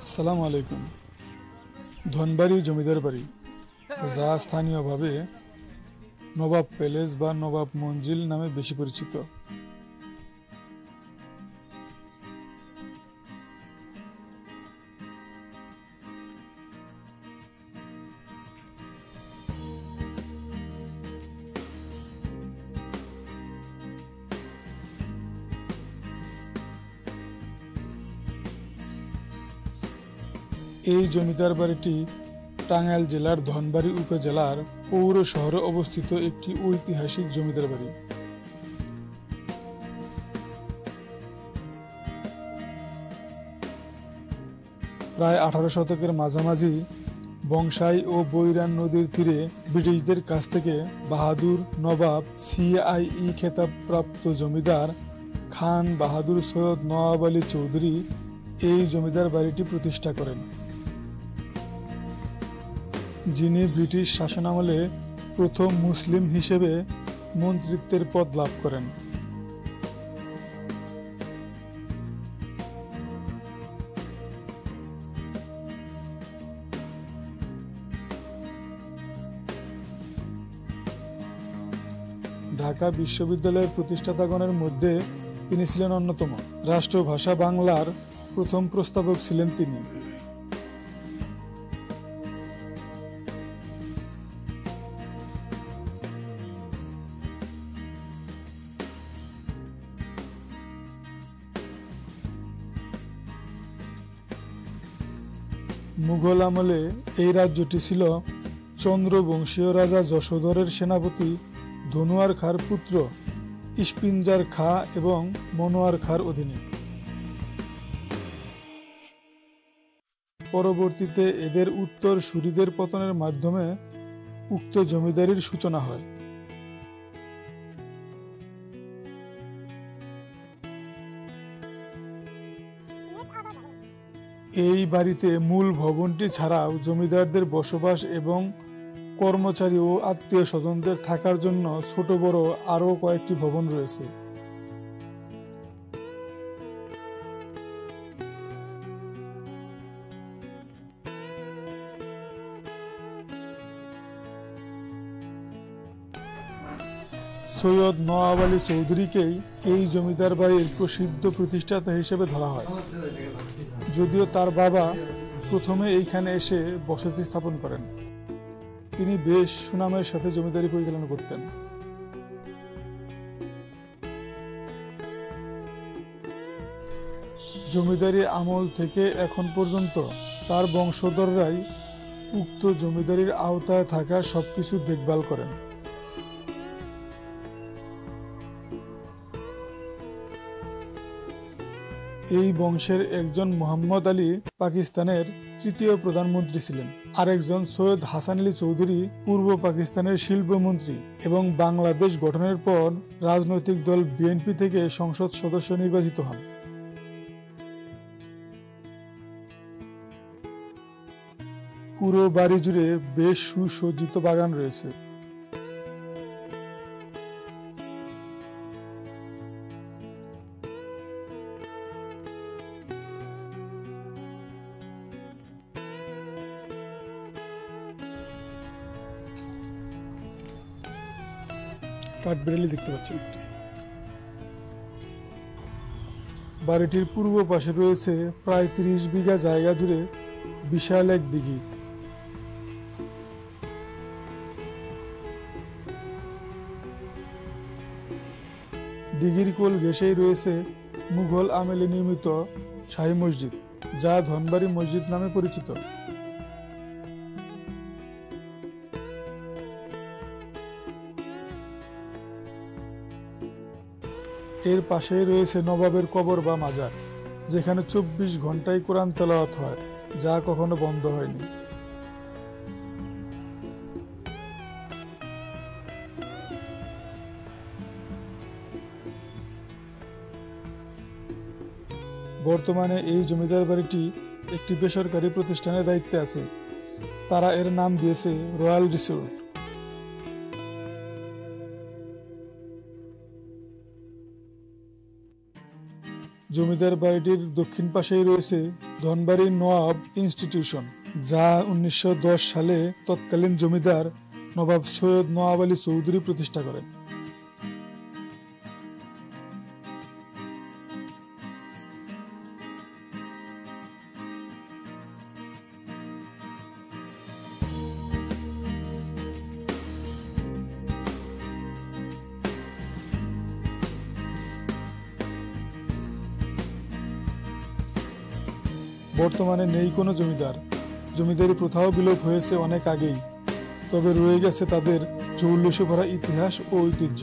আসসালামু আলাইকুম। ধনবাড়ি জমিদার বাড়ি, যা স্থানীয়ভাবে নবাব প্যালেস বা নবাব মঞ্জিল নামে বেশি পরিচিত। এই জমিদার বাড়িটি টাঙ্গাইল জেলার ধনবাড়ি উপজেলার পৌর শহরে অবস্থিত একটি ঐতিহাসিক জমিদার বাড়ি। প্রায় 18 শতকের মাঝামাঝি বংশাই ও বৈরান নদীর তীরে ব্রিটিশদের কাছ থেকে বাহাদুর নবাব সিআইই খেতাবপ্রাপ্ত জমিদার খান বাহাদুর সৈয়দ নওয়াব আলী চৌধুরী এই জমিদার বাড়িটি প্রতিষ্ঠা করেন, যিনি ব্রিটিশ শাসনামলে প্রথম মুসলিম হিসেবে মন্ত্রিত্বের পদ লাভ করেন। ঢাকা বিশ্ববিদ্যালয়ের প্রতিষ্ঠাতাগণের মধ্যে তিনি ছিলেন অন্যতম। রাষ্ট্রভাষা বাংলার প্রথম প্রস্তাবক ছিলেন তিনি। মুঘল আমলে এই রাজ্যটি ছিল চন্দ্রবংশীয় রাজা যশোধরের সেনাপতি ধনুয়ার খাঁর পুত্র ইস্পিঞ্জার খাঁ এবং মনোয়ার খাঁর অধীনে। পরবর্তীতে এদের উত্তর সুরিদের পতনের মাধ্যমে উক্ত জমিদারির সূচনা হয়। এই বাড়িতে মূল ভবনটি ছাড়াও জমিদারদের বসবাস এবং কর্মচারী ও আত্মীয় স্বজনদের থাকার জন্য ছোট বড় আরও কয়েকটি ভবন রয়েছে। সৈয়দ নওয়াব আলী চৌধুরীকেই এই জমিদার বাড়ির প্রসিদ্ধ প্রতিষ্ঠাতা হিসেবে ধরা হয়, যদিও তার বাবা প্রথমে এইখানে এসে বসতি স্থাপন করেন। তিনি বেশ সুনামের সাথে জমিদারি পরিচালনা করতেন। জমিদারি আমল থেকে এখন পর্যন্ত তার বংশধররাই উক্ত জমিদারির আওতায় থাকা সবকিছু দেখভাল করেন। এই বংশের একজন মোহাম্মদ আলী পাকিস্তানের তৃতীয় প্রধানমন্ত্রী ছিলেন, আরেকজন সৈয়দ হাসান আলী চৌধুরী পূর্ব পাকিস্তানের শিল্পমন্ত্রী এবং বাংলাদেশ গঠনের পর রাজনৈতিক দল বিএনপি থেকে সংসদ সদস্য নির্বাচিত হন। পুরো বাড়ি জুড়ে বেশ সুসজ্জিত বাগান রয়েছে। কাঠবিড়ালি দেখতে পাচ্ছেন। বাড়িটির পূর্ব পাশে রয়েছে প্রায় 30 বিঘা জায়গা জুড়ে বিশাল এক দিঘি। দিঘির কোল ঘেঁষেই রয়েছে মুঘল আমলে নির্মিত শাহী মসজিদ, যা ধনবাড়ি মসজিদ নামে পরিচিত। এর পাশেই রয়েছে নবাবের কবর বা মাজার, যেখানে 24 ঘন্টায় কোরআন তেলাওয়াত হয়, যা কখনো বন্ধ হয়নি। বর্তমানে এই জমিদার বাড়িটি একটি বেসরকারি প্রতিষ্ঠানের দায়িত্বে আছে। তারা এর নাম দিয়েছে রয়্যাল রিসোর্ট। জমিদার বাড়িটির দক্ষিণ পাশেই রয়েছে ধনবাড়ি নওয়াব ইনস্টিটিউশন, যা 1910 সালে তৎকালীন জমিদার নবাব সৈয়দ নওয়াব আলী চৌধুরী প্রতিষ্ঠা করেন। বর্তমানে নেই কোনো জমিদার। জমিদারি প্রথাও বিলোপ হয়েছে অনেক আগেই, তবে রয়ে গেছে তাদের চৌল্লিশে ভরা ইতিহাস ও ঐতিহ্য।